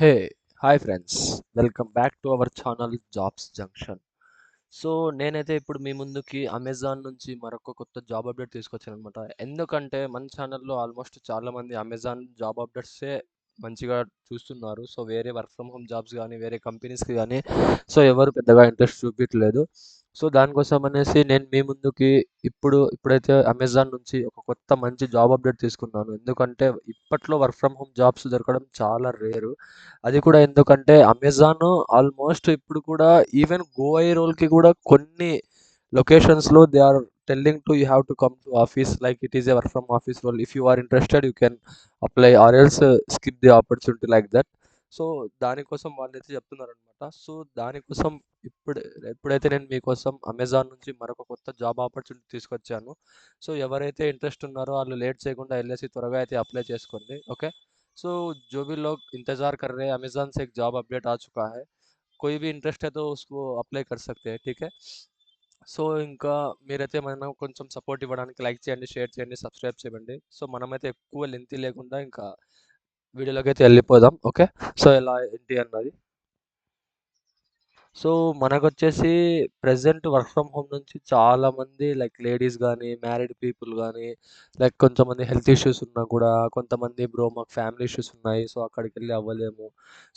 Hey hi friends, welcome back to our channel jobs junction. So నేనైతే ఇప్పుడు మీ ముందుకి Amazon నుంచి మరొక కొత్త జాబ్ అప్డేట్ తీసుకొచ్చాను అనమాట. ఎందుకంటే మన ఛానల్లో ఆల్మోస్ట్ చాలామంది అమెజాన్ జాబ్ అప్డేట్సే మంచిగా చూస్తున్నారు. సో వేరే వర్క్ ఫ్రమ్ హోమ్ జాబ్స్ కానీ వేరే కంపెనీస్కి కానీ సో ఎవరు పెద్దగా ఇంట్రెస్ట్ చూపించలేదు. సో దానికోసం అనేసి నేను మీ ముందుకి ఇప్పుడైతే అమెజాన్ నుంచి ఒక కొత్త మంచి జాబ్ అప్డేట్ తీసుకున్నాను. ఎందుకంటే ఇప్పట్లో వర్క్ ఫ్రమ్ హోమ్ జాబ్స్ దొరకడం చాలా రేరు. అది కూడా ఎందుకంటే అమెజాన్ ఆల్మోస్ట్ ఇప్పుడు కూడా ఈవెన్ గోఐ రోల్కి కూడా కొన్ని లొకేషన్స్లో they are telling to you have to come to office like it is a work from office role. If you are interested you can apply or else skip the opportunity like that. So దానికోసం వాళ్ళైతే చెప్తున్నారనమాట. So దానికోసం ఇప్పుడు ఎప్పుడైతే నేను మీకోసం Amazon నుంచి మరొక కొత్త జాబ్ ఆపర్చునిటీ తీసుకొచ్చాను. సో ఎవరైతే ఇంట్రెస్ట్ ఉన్నారో వాళ్ళు లేట్ చేయకుండా వెళ్ళేసి త్వరగా అయితే అప్లై చేసుకోండి. ఓకే. सो जो भी लोग इंतज़ार कर रहे हैं, अमेज़न से एक जॉब अपडेट आ चुका है. कोई भी इंटरेस्ट है तो उसको अप्लाई कर सकते हैं, ठीक है. సో ఇంకా మీరైతే మనం కొంచెం సపోర్ట్ ఇవ్వడానికి లైక్ చేయండి, షేర్ చేయండి, సబ్స్క్రైబ్ చేయండి. సో మనమైతే ఎక్కువ లెంతీ లేకుండా ఇంకా వీడియోలోకి అయితే వెళ్ళిపోదాం. ఓకే. సో ఎలా ఏంటి అన్నది. సో మనకొచ్చేసి ప్రెజెంట్ వర్క్ ఫ్రమ్ హోమ్ నుంచి చాలామంది లైక్ లేడీస్ కానీ మ్యారీడ్ పీపుల్ కానీ లైక్ కొంతమంది హెల్త్ ఇష్యూస్ ఉన్నా కూడా కొంతమంది బ్రో మాకు ఫ్యామిలీ ఇష్యూస్ ఉన్నాయి సో అక్కడికి వెళ్ళి అవ్వలేము.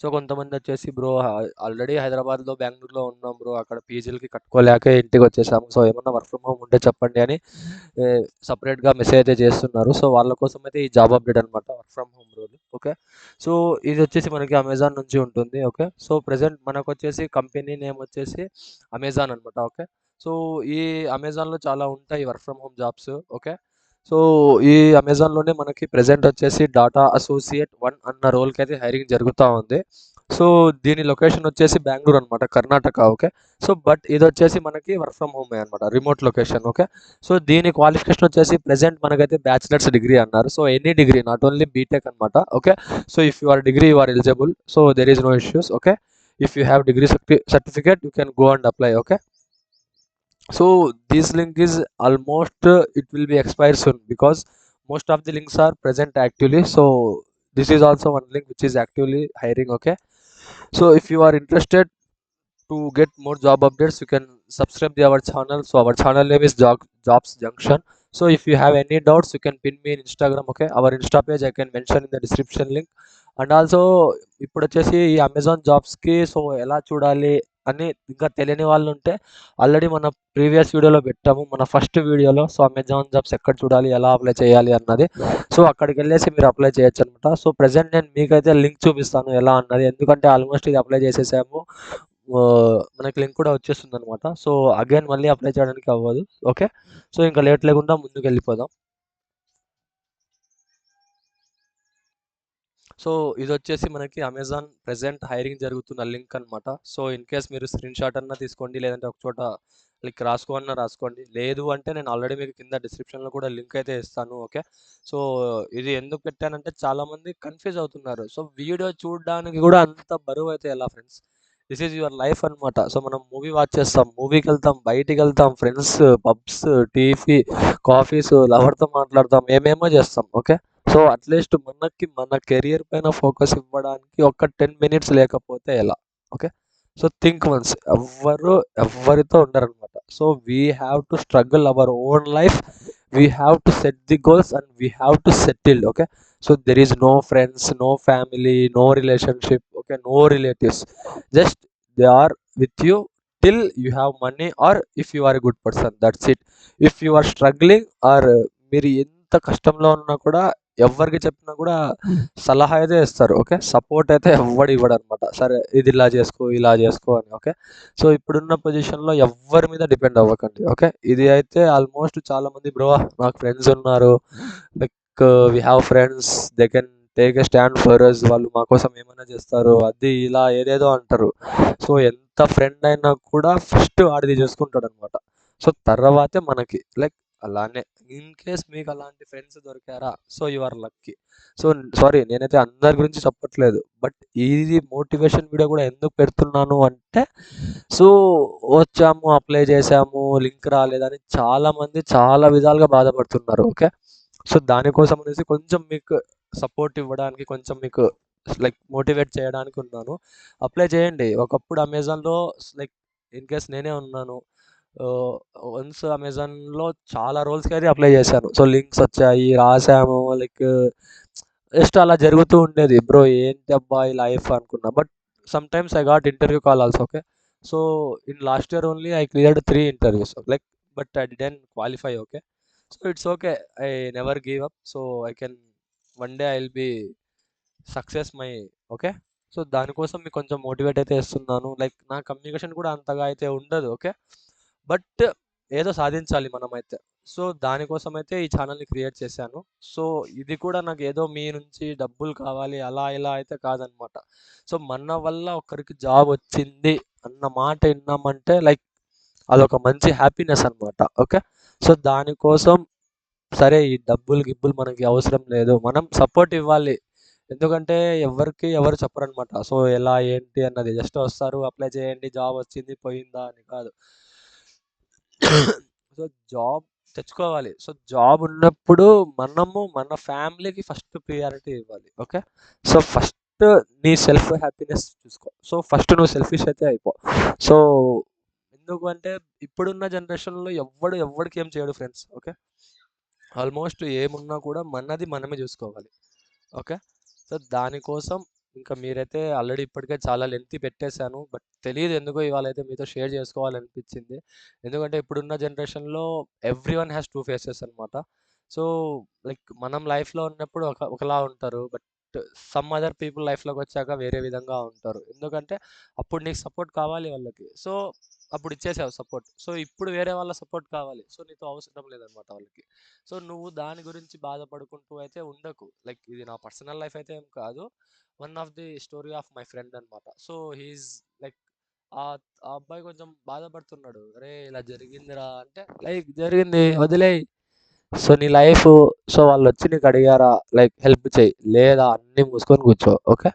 సో కొంతమంది వచ్చేసి బ్రో ఆల్రెడీ హైదరాబాద్లో బెంగళూరులో ఉన్నాం బ్రో, అక్కడ పీజీలకి కట్టుకోలేక ఇంటికి వచ్చేసాము, సో ఏమన్నా వర్క్ ఫ్రమ్ హోమ్ ఉంటే చెప్పండి అని సపరేట్గా మెసేజ్ అయితే చేస్తున్నారు. సో వాళ్ళ కోసం అయితే ఈ జాబ్ అప్డేట్ అనమాట, work from home role. Okay. So ఇది వచ్చేసి మనకి అమెజాన్ నుంచి ఉంటుంది. ఓకే. సో ప్రెజెంట్ మనకు వచ్చేసి కంపెనీ నేమ్ వచ్చేసి అమెజాన్ అనమాట. ఓకే. సో ఈ అమెజాన్లో చాలా ఉంటాయి work from home jobs. Okay. So ఈ అమెజాన్లోనే మనకి ప్రెజెంట్ వచ్చేసి డాటా అసోసియేట్ 1 అన్న రోల్కి అయితే హైరింగ్ జరుగుతూ ఉంది. సో దీని లొకేషన్ వచ్చేసి బెంగళూరు అనమాట, కర్ణాటక. ఓకే. సో బట్ ఇది వచ్చేసి మనకి వర్క్ ఫ్రమ్ హోమే అనమాట, రిమోట్ లొకేషన్. ఓకే. సో దీని క్వాలిఫికేషన్ వచ్చేసి ప్రెజెంట్ మనకైతే బ్యాచిలర్స్ డిగ్రీ అన్నారు. So any degree, not only BTech అనమాట. Okay. So if you are degree you are eligible, so there is no issues. Okay. If you have degree certificate you can go and apply. Okay. So this link is almost it will be expired soon because most of the links are present actively. So this is also one link which is actively hiring. Okay. So if you are interested to get more job updates you can subscribe to our channel. So our channel name is jobs junction. So if you have any doubts you can pin me in Instagram. Okay. Our Insta page I can mention in the description link. And also ఇప్పుడు వచ్చేసి ఈ Amazon జాబ్స్కి so ఎలా చూడాలి అని ఇంకా తెలియని వాళ్ళు ఉంటే ఆల్రెడీ మన ప్రీవియస్ వీడియోలో పెట్టాము, మన ఫస్ట్ వీడియోలో. సో అమెజాన్ జాబ్స్ ఎక్కడ చూడాలి, ఎలా అప్లై చేయాలి అన్నది. సో అక్కడికి వెళ్ళేసి మీరు అప్లై చేయొచ్చు అనమాట. సో ప్రజెంట్ నేను మీకైతే లింక్ చూపిస్తాను ఎలా అన్నది, ఎందుకంటే ఆల్మోస్ట్ ఇది అప్లై చేసేసాము, మనకి లింక్ కూడా వచ్చేస్తుంది అనమాట. సో అగైన్ మళ్ళీ అప్లై చేయడానికి అవ్వదు. ఓకే. సో ఇంకా లేట్ లేకుండా ముందుకు వెళ్ళిపోదాం. సో ఇది వచ్చేసి మనకి అమెజాన్ ప్రెజెంట్ హైరింగ్ జరుగుతున్న లింక్ అనమాట. సో ఇన్ కేస్ మీరు స్క్రీన్ షాట్ అన్నా తీసుకోండి, లేదంటే ఒక చోట లైక్ రాసుకోండి. లేదు అంటే నేను ఆల్రెడీ మీకు కింద డిస్క్రిప్షన్లో కూడా లింక్ అయితే ఇస్తాను. ఓకే. సో ఇది ఎందుకు పెట్టానంటే చాలామంది కన్ఫ్యూజ్ అవుతున్నారు. సో వీడియో చూడడానికి కూడా అంత బరువు అయితే ఎలా friends, this is your life అనమాట. సో మనం మూవీ వాచ్ చేస్తాం, మూవీకి వెళ్తాం, బయటికి వెళ్తాం, ఫ్రెండ్స్, పబ్స్, టీవీ, కాఫీస్, లవర్తో మాట్లాడతాం, ఏమేమో చేస్తాం. ఓకే. సో అట్లీస్ట్ మనకి మన కెరియర్ పైన ఫోకస్ ఇవ్వడానికి ఒక 10 మినిట్స్ లేకపోతే ఎలా. ఓకే. సో థింక్ వన్స్, ఎవరితో ఉండరనమాట. So we have to struggle our own life, we have to set the goals and we have to settle. Okay. So there is no friends, no family, no relationship. Okay. No relatives, just they are with you till you have money or if you are a good person, that's it. if you are struggling or మీరు ఎంత కష్టంలో ఉన్నా కూడా ఎవరికి చెప్పినా కూడా సలహా అయితే ఇస్తారు. ఓకే. సపోర్ట్ అయితే ఎవ్వడు ఇవ్వడు అనమాట. సరే ఇది ఇలా చేసుకో ఇలా చేసుకో అని. ఓకే. సో ఇప్పుడున్న పొజిషన్లో ఎవరి మీద డిపెండ్ అవ్వకండి. ఓకే. ఇది అయితే ఆల్మోస్ట్ చాలామంది బ్రో నాకు ఫ్రెండ్స్ ఉన్నారు, like we have friends, they can take a stand for us, వాళ్ళు మా కోసం ఏమైనా చేస్తారు, అది ఇలా ఏదేదో అంటారు. సో ఎంత ఫ్రెండ్ అయినా కూడా ఫస్ట్ వాడిది చూసుకుంటాడు అనమాట. సో తర్వాతే మనకి లైక్ అలానే ఇన్ కేస్ మీకు అలాంటి ఫ్రెండ్స్ దొరికారా so you are lucky. So sorry నేనైతే అందరి గురించి చెప్పట్లేదు, బట్ ఇది మోటివేషన్ వీడియో కూడా ఎందుకు పెడుతున్నాను అంటే సో వచ్చాము అప్లై చేసాము లింక్ రాలేదని చాలామంది చాలా విధాలుగా బాధపడుతున్నారు. ఓకే. సో దానికోసం అనేసి కొంచెం మీకు సపోర్ట్ ఇవ్వడానికి, కొంచెం మీకు లైక్ మోటివేట్ చేయడానికి ఉన్నాను. అప్లై చేయండి. ఒకప్పుడు అమెజాన్‌లో లైక్ ఇన్ కేస్ నేనే ఉన్నాను. ఆహ్, వన్స్ అమెజాన్‌లో చాలా రోల్స్‌కైతే అప్లై చేశాను. సో, లింక్స్ వచ్చాయి. రాసాము. లైక్ జస్ట్ అలా జరుగుతూ ఉండేది. బ్రో ఏంటబ్బా! ఈ లైఫ్ అనుకున్నా. But sometimes I got interview call also. Okay. So, in last year only I cleared 3 interviews. Like but I didn't qualify. Okay. So, it's okay. I never give up. So, I can one day I will be success my okay. So, దానికోసం మీకు కొంచెం motivate అయితే చేస్తున్నాను. Like నా communication కూడా అంతగా అయితే ఉండదు. ఓకే. బట్ ఏదో సాధించాలి మనమైతే. సో, దానికోసమైతే ఈ ఛానెల్‌ని క్రియేట్ చేశాను. సో, ఇది కూడా నాకు ఏదో మీ నుంచి డబ్బులు కావాలి అలా ఇలా అయితే కాదనమాట. సో, మన వల్ల ఒకరికి జాబ్ వచ్చింది అన్న మాట ఇన్నామంటే లైక్ అదొక మంచి హ్యాపీనెస్ అనమాట. ఓకే. సో, దానికోసం సరే ఈ డబ్బులు, గిబ్బులు మనకి అవసరం లేదు. మనం సపోర్ట్ ఇవ్వాలి. ఎందుకంటే ఎవ్వరికి ఎవరు చెప్పరనమాట. సో, ఎలా ఏంటి అన్నది. జస్ట్ వస్తారు, అప్లై చేయండి, జాబ్ వచ్చింది, పోయిందా అని కాదు. సో, జాబ్ తెచ్చుకోవాలి. సో, జాబ్ ఉన్నప్పుడు మనము మన ఫ్యామిలీకి ఫస్ట్ ప్రియారిటీ ఇవ్వాలి. ఓకే. సో, ఫస్ట్ నీ సెల్ఫ్ హ్యాపీనెస్ చూసుకో. సో, ఫస్ట్ నువ్వు సెల్ఫిష్ అయితే అయిపో. సో, ఎందుకు అంటే ఇప్పుడున్న జనరేషన్‌లో ఎవ్వడికి ఏం చేయడు ఫ్రెండ్స్. ఓకే. ఆల్మోస్ట్ ఏమున్నా కూడా మనది మనమే చూసుకోవాలి. ఓకే. సో, దానికోసం ఇంకా మీరైతే ఆల్రెడీ ఇప్పటికే చాలా లెంగ్తీ పెట్టేశాను. బట్ తెలీదు ఎందుకో ఇవాళైతే మీతో షేర్ చేసుకోవాలనిపించింది. ఎందుకంటే ఇప్పుడున్న జనరేషన్‌లో ఎవ్రీవన్ హాస్ 2 ఫేసెస్ అనమాట. సో, లైక్ మనం లైఫ్‌లో ఉన్నప్పుడు ఒకలా ఉంటారు. బట్ సమ్ అదర్ పీపుల్ లైఫ్‌లోకొచ్చాక వేరే విధంగా ఉంటారు. ఎందుకంటే అప్పుడు నీకు సపోర్ట్ కావాలి వాళ్ళకి. సో, అప్పుడు ఇచ్చేసావు సపోర్ట్. సో, ఇప్పుడు వేరే వాళ్ళ సపోర్ట్ కావాలి. సో, నీతో అవసరం లేదనమాట వాళ్ళకి. సో, నువ్వు దాని గురించి బాధపడుకుంటూ అయితే ఉండకు. లైక్ ఇది నా పర్సనల్ లైఫ్ అయితే ఏం కాదు. One of the story of my friend అనమాట. సో, హి ఈజ్ లైక్ ఆహ్, ఆ అబ్బాయి కొంచెం బాధపడుతున్నాడు. "అరేయ్! ఇలా జరిగిందిరా" అంటే, "లైక్ జరిగింది వదిలేయ్. సో, నీ లైఫు. సో, వాళ్ళొచ్చి నీకు అడిగారా? లైక్ హెల్ప్ చెయ్యి. లేదా అన్నీ మూసుకొని కూర్చో." ఓకే.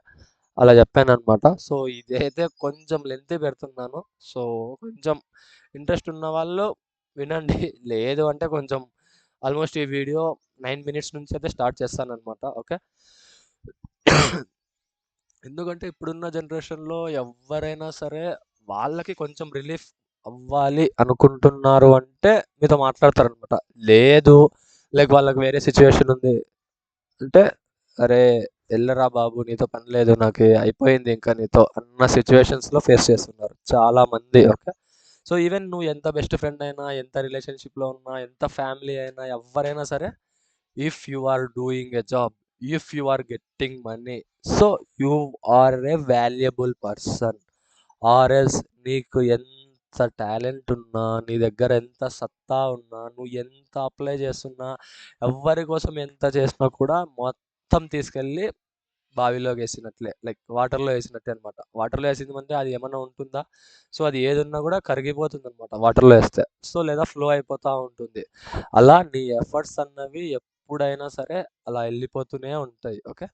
అలా చెప్పాననమాట. సో, ఇదైతే కొంచెం లెంగ్తీ పెడుతున్నాను. సో, కొంచెం ఇంట్రెస్ట్ ఉన్న వాళ్ళు వినండి. లేదు అంటే కొంచెం ఆల్మోస్ట్ ఈ వీడియో 9 మినిట్స్ నుంచి అయితే స్టార్ట్ చేస్తాననమాట. ఓకే. ఎందుకంటే ఇప్పుడున్న జనరేషన్‌లో ఎవ్వరైనా సరే వాళ్ళకి కొంచెం రిలీఫ్ అవ్వాలి అనుకుంటున్నారు అంటే మీతో మాట్లాడతారనమాట. లేదు లైక్ వాళ్ళకి వేరే సిట్యుయేషన్ ఉంది అంటే, "అరే! ఎళ్ళరా బాబు నీతో పని లేదు నాకి అయిపోయింది ఇంకా నీతో" అన్న సిట్యుయేషన్స్‌లో ఫేస్ చేస్తున్నారు చాలామంది. ఓకే. సో, ఈవెన్ నువ్వు ఎంత బెస్ట్ ఫ్రెండ్ అయినా, ఎంత రిలేషన్‌షిప్‌లో ఉన్నా, ఎంత ఫ్యామిలీ అయినా, ఎవ్వరైనా సరే if you are doing a job, if you are getting money, so you are a valuable person. Or else నీకు ఎంత టాలెంట్ ఉన్నా, నీ దగ్గర ఎంత సత్తా ఉన్నా, నువ్వు ఎంత అప్లై చేస్తున్నా, ఎవ్వరి కోసం ఎంత చేసినా కూడా మొత్తం తీసుకెళ్ళి బావిలోకేసినట్లే. లైక్ వాటర్‌లో ఏసినట్టే అనమాట. వాటర్‌లో ఏసిందంటే అది ఏమన్నా ఉంటుందా? సో, అది ఏదున్నా గూడా కరిగిపోతుందనమాట వాటర్‌లో ఏస్తే. సో, లేదా ఫ్లో అయిపోతా ఉంటుంది. అలా నీ ఎఫర్ట్స్ అన్నవి ఎప్పుడైనా సరే అలా ఎళ్ళిపోతూనే ఉంటాయి. ఓకే.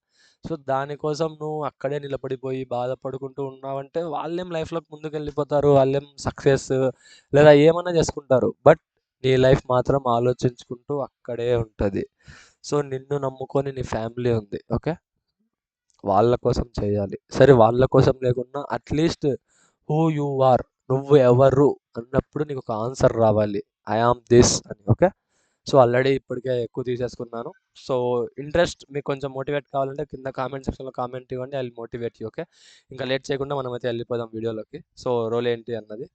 సో, దానికోసం నువ్వు అక్కడే నిలబడిపోయి బాధపడుకుంటూ ఉన్నావంటే వాళ్ళేం లైఫ్‌లోకి ముందుకెళ్ళిపోతారు. వాళ్ళేం సక్సెస్ లేదా ఏమన్నా చేసుకుంటారు. బట్ నీ లైఫ్ మాత్రం ఆలోచించుకుంటూ అక్కడే ఉంటది. సో, నిన్ను నమ్ముకొని నీ ఫ్యామిలీ ఉంది. ఓకే. వాళ్ళ కోసం చేయాలి. సరే వాళ్ళ కోసం లేకున్నా అట్‌లీస్ట్ హూ యూ ఆర్ నువ్వు ఎవరు అన్నప్పుడు నీకొక ఆన్సర్ రావాలి. ఐ యామ్ థిస్ అని. ఓకే. సో, ఆల్రెడీ ఇప్పటికే ఎక్కువ తీసేసుకున్నాను. సో, ఇంట్రెస్ట్ మీకు కొంచెం మోటివేట్ కావాలంటే కింద కామెంట్ సెక్షన్‌లో కామెంట్ ఇవ్వండి. I will motivate you. Okay. ఇంకా లేట్ చేయకుండా మనమైతే ఎళ్ళిపోదాం వీడియోలోకి. సో, రోల్ ఏంటి అన్నది.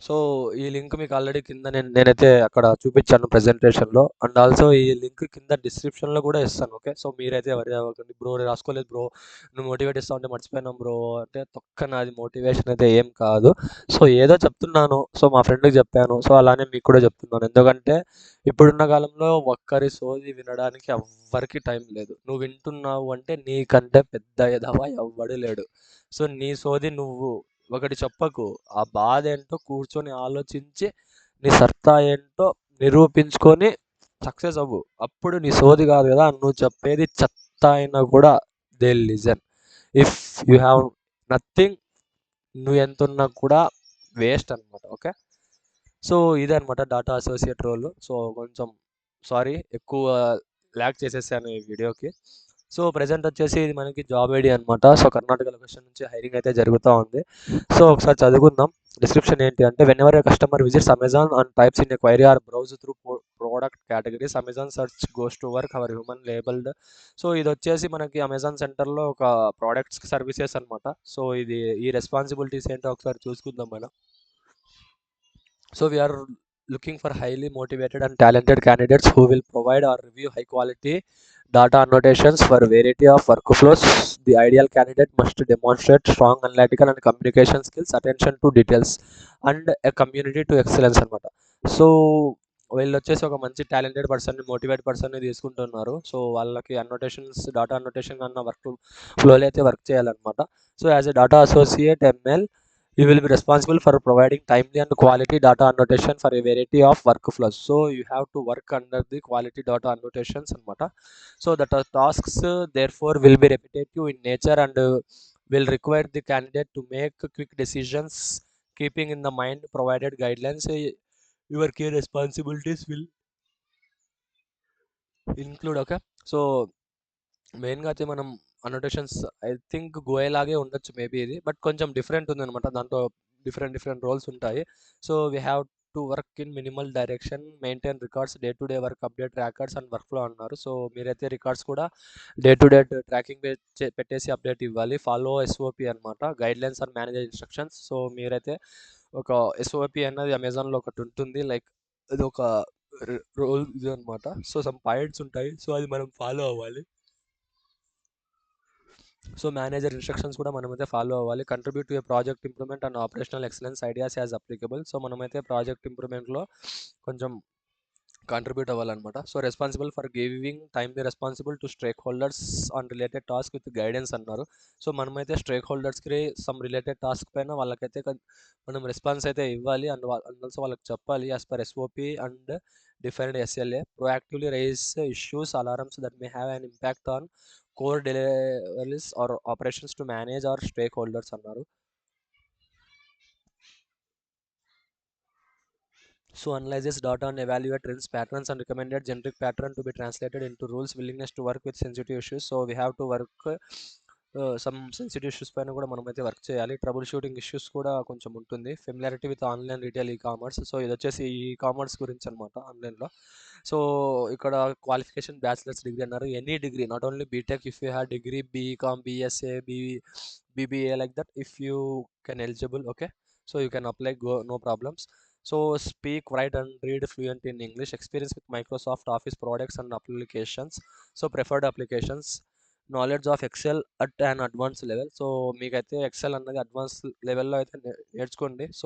సో, ఈ లింక్ మీకు ఆల్రెడీ కింద నేనైతే అక్కడ చూపిచ్చాను ప్రెజెంటేషన్‌లో. అండ్ ఆల్సో ఈ లింక్ కింద డిస్క్రిప్షన్‌లో గూడా ఇస్తాను. ఓకే. సో, మీరైతే వరి అవ్వకండి. బ్రో రాసుకోలేదు బ్రో. నువ్వు మోటివేట్ ఇస్తా ఉంటే మర్చిపోయినాం బ్రో అంటే తొక్కన అది మోటివేషన్ అయితే ఏం కాదు. సో, ఏదో చెప్తున్నాను. సో, మా ఫ్రెండ్‌కి చెప్పాను. సో, అలానే మీకు కూడా చెప్తున్నాను. ఎందుకంటే ఇప్పుడున్న కాలంలో ఒక్కరి సోది వినడానికి ఎవ్వరికీ టైం లేదు. నువ్వు వింటున్నావు అంటే నీకంటే పెద్ద ఎదవ ఎవ్వడు లేడు. సో, నీ సోది నువ్వు ఒకటి చెప్పకు. ఆ బాధేంటో కూర్చొని ఆలోచించి, నీ సత్తా ఏంటో నిరూపించుకొని సక్సెస్ అవ్వు. అప్పుడు నీ సోది గాదు గదా! నువ్వు చెప్పేది చెత్త అయినా కూడా they will listen. If you have nothing నువ్వెంతున్నా కూడా వేస్ట్ అనమాట. ఓకే. సో, ఇదే అనమాట డాటా అసోసియేట్ రోల్. సో, కొంచెం సారీ ఎక్కువ లాగ్ చేసేసాను ఈ వీడియోకి. సో, ప్రెజెంట్ వచ్చేసి ఇది మనకి జాబ్ ఐడీ అనమాట. సో, కర్ణాటక లొకేషన్ నుంచి హైరింగ్ అయితే జరుగుతా ఉంది. సో, ఒకసారి చదువుకుందాం. డిస్క్రిప్షన్ ఏంటి అంటే whenever a customer visits Amazon and types in a query or browse through product categories Amazon search goes to work our human labeled. So, ఇదొచ్చేసి మనకి అమెజాన్ సెంటర్‌లో ఒక ప్రొడక్ట్స్ సర్వీసెస్ అనమాట. సో, ఇది ఈ రెస్పాన్సిబిలిటీస్ ఏంటో ఒకసారి చూసుకుందాం మనం. So we are looking for highly motivated and talented candidates who will provide or review high quality data annotations for variety of workflows. The ideal candidate must demonstrate strong analytical and communication skills, attention to details, and a community to excellence అనమాట. So వీళ్ళు వచ్చేసి ఒక మంచి talented పర్సన్ని motivate పర్సన్ని తీసుకుంటున్నారు. So వాళ్ళకి అన్నోటేషన్స్ data annotation అన్న ఫ్లోలో అయితే వర్క్ చేయాలన్నమాట. So as a data associate ML you will be responsible for providing timely and quality data annotation for a variety of workflows. So you have to work under the quality data annotations anamata. So the tasks therefore will be repetitive in nature and will require the candidate to make quick decisions keeping in the mind provided guidelines. Your key responsibilities will include, okay. So మెయిన్‌గా అయితే మనం అన్నోటేషన్స్ I think గోయలాగే ఉండొచ్చు maybe ఇది. But కొంచెం different ఉందనమాట. దాంట్లో different roles ఉంటాయి. So, we have to work in minimal direction, maintain records, day to day work update trackers and work flow అన్నారు. సో, మీరైతే రికార్డ్స్ కూడా డే టు డే ట్రాకింగ్ పెట్టేసి అప్డేట్ ఇవ్వాలి. ఫాలో ఎస్ఓపి అనమాట. Guidelines and manager instructions. So, మీరైతే ఒక SOP అన్నది అమెజాన్‌లో ఒకటి ఉంటుంది. లైక్ ఇదొక రోల్ ఇదనమాట. సో, సమ్ పాయింట్స్ ఉంటాయి. సో, అది మనం ఫాలో అవ్వాలి. సో మేనేజర్ ఇన్స్ట్రక్షన్స్ కూడా మనమైతే ఫాలో అవ్వాలి. Contribute to a project improvement and operational excellence ideas as applicable. So మనమైతే ప్రాజెక్ట్ ఇంప్రూవ్‌మెంట్‌లో కొంచెం కాంట్రిబ్యూట్ అవ్వాలన్నమాట. So responsible for giving timely responsible to stakeholders on related task with guidance అన్నారు. So మనమైతే స్టేక్ హోల్డర్స్‌కి సమ్ రిలేటెడ్ టాస్క్ పైన వాళ్ళకైతే మనం రెస్పాన్స్ అయితే ఇవ్వాలి. అండ్ ఆల్సో వాళ్ళకి చెప్పాలి as per SOP and defined SLA. Proactively raise issues, alarms that may have an impact on core deliveries or operations to manage or stakeholders అన్నారు. So analyzes data and evaluate trends, patterns and recommended generic pattern to be translated into rules, willingness to work with sensitive issues. So we have to work some sensitive issues పైన కూడా మనమైతే work చేయాలి. Trouble shooting issues కూడా కొంచెం ఉంటుంది. Familiarity with online retail commerce. So ఇది వచ్చేసి e-commerce గురించి అనమాట ఆన్లైన్లో. సో ఇక్కడ క్వాలిఫికేషన్ బ్యాచిలర్స్ డిగ్రీ అన్నారు. Any degree, not only BTech. If you have degree BCom BSA BBA like that, if you can eligible, okay. So you can apply, go, no problems. So speak, write and read fluent in English. Experience with Microsoft Office products and applications. So preferred applications. Knowledge of Excel at an advanced level. So మీకైతే XL అన్నది advance లెవెల్లో అయితే నేర్చుకోండి. So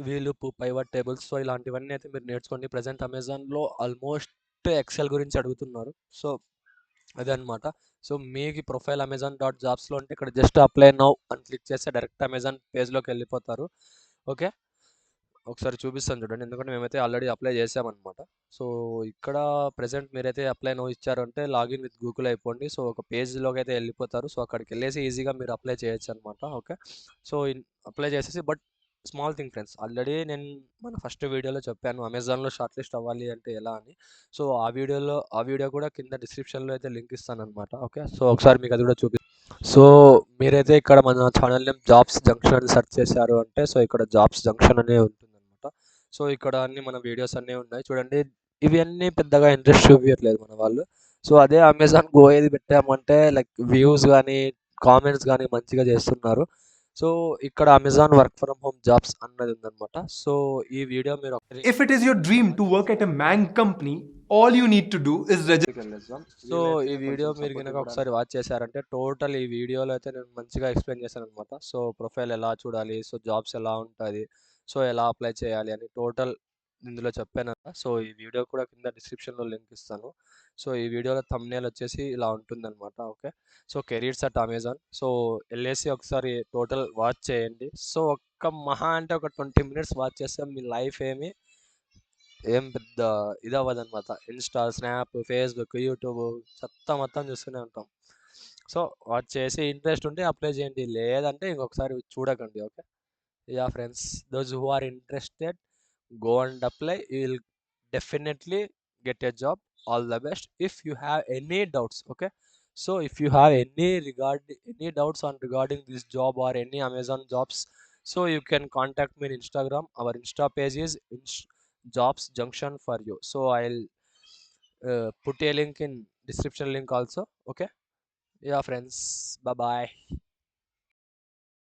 వీలూప్ pivot tables, so ఇలాంటివన్నీ అయితే మీరు నేర్చుకోండి. Present అమెజాన్లో ఆల్మోస్ట్ ఎక్సెల్ గురించి అడుగుతున్నారు. సో అదనమాట. సో మీకు ప్రొఫైల్ అమెజాన్.జాబ్స్లో ఉంటే ఇక్కడ జస్ట్ అప్లై నౌ అని క్లిక్ చేస్తే డైరెక్ట్ అమెజాన్ పేజ్లోకి వెళ్ళిపోతారు. ఓకే, ఒకసారి చూపిస్తాను చూడండి. ఎందుకంటే మేమైతే ఆల్రెడీ అప్లై చేసామన్నమాట. సో ఇక్కడ ప్రెజెంట్ మీరైతే అప్లై నౌ ఇచ్చారంటే లాగిన్ విత్ గూగుల్ అయిపోండి. సో ఒక పేజ్లోకి అయితే వెళ్ళిపోతారు. సో అక్కడికి వెళ్ళేసి ఈజీగా మీరు అప్లై చేయొచ్చు అనమాట. ఓకే, సో అప్లై చేసేసి, but small thing friends, already నేను మన ఫస్ట్ వీడియోలో చెప్పాను అమెజాన్లో షార్ట్ లిస్ట్ అవ్వాలి అంటే ఎలా అని. సో ఆ వీడియో కూడా కింద డిస్క్రిప్షన్లో అయితే లింక్ ఇస్తాను అనమాట. ఓకే, సో ఒకసారి మీకు అది కూడా సో మీరైతే ఇక్కడ మన ఛానల్ నేమ్ జాబ్స్ జంక్షన్ అని సెర్చ్ చేశారు అంటే, సో ఇక్కడ జాబ్స్ జంక్షన్ అనే ఉంటుందన్నమాట. సో ఇక్కడ అన్ని మన వీడియోస్ అన్నీ ఉన్నాయి చూడండి. ఇవి అన్నీ పెద్దగా ఇంట్రెస్ట్ చూపించట్లేదు మన వాళ్ళు. సో అదే అమెజాన్ గో ఏది పెట్టామంటే లైక్ వ్యూస్ కానీ కామెంట్స్ కానీ మంచిగా చేస్తున్నారు. సో ఇక్కడ Amazon work from home jobs అన్నది ఉందన్నమాట. సో ఈ వీడియో మీరు If it is your dream to work at a Mang company, all you need to do is register. So ఈ వీడియో మీరు కనుక ఒకసారి వాచ్ చేశారంటే టోటల్ ఈ వీడియోలో అయితే నేను మంచిగా ఎక్స్ప్లెయిన్ చేశాను అనమాట. సో ప్రొఫైల్ ఎలా చూడాలి, సో జాబ్స్ ఎలా ఉంటుంది, సో ఎలా అప్లై చేయాలి అని టోటల్ ఇందులో చెప్పాను. సో ఈ వీడియో కూడా కింద డిస్క్రిప్షన్లో లింక్ ఇస్తాను. సో ఈ వీడియోలో థంబ్నెయిల్ వచ్చేసి ఇలా ఉంటుందన్నమాట. Okay, so careers at Amazon. So వెళ్ళేసి ఒకసారి టోటల్ వాచ్ చేయండి. సో ఒక్క మహా అంటే ఒక 20 మినిట్స్ వాచ్ చేస్తే మీ లైఫ్ ఏం పెద్ద ఇది అవ్వదన్నమాట. ఇన్స్టా, స్నాప్, ఫేస్బుక్, యూట్యూబ్ చెత్త మొత్తం చూస్తూనే ఉంటాం. సో వాచ్ చేసి ఇంట్రెస్ట్ ఉంటే అప్లై చేయండి, లేదంటే ఇంకొకసారి చూడకండి. Okay, yeah friends, those who are interested, go and apply. You will definitely get a job. All the best. If you have any doubts, okay, so if you have any doubts on regarding this job or any Amazon jobs, so you can contact me in Instagram. Our Insta page is jobs junction for you. So I'll put a link in description link also. Okay, yeah friends, bye bye.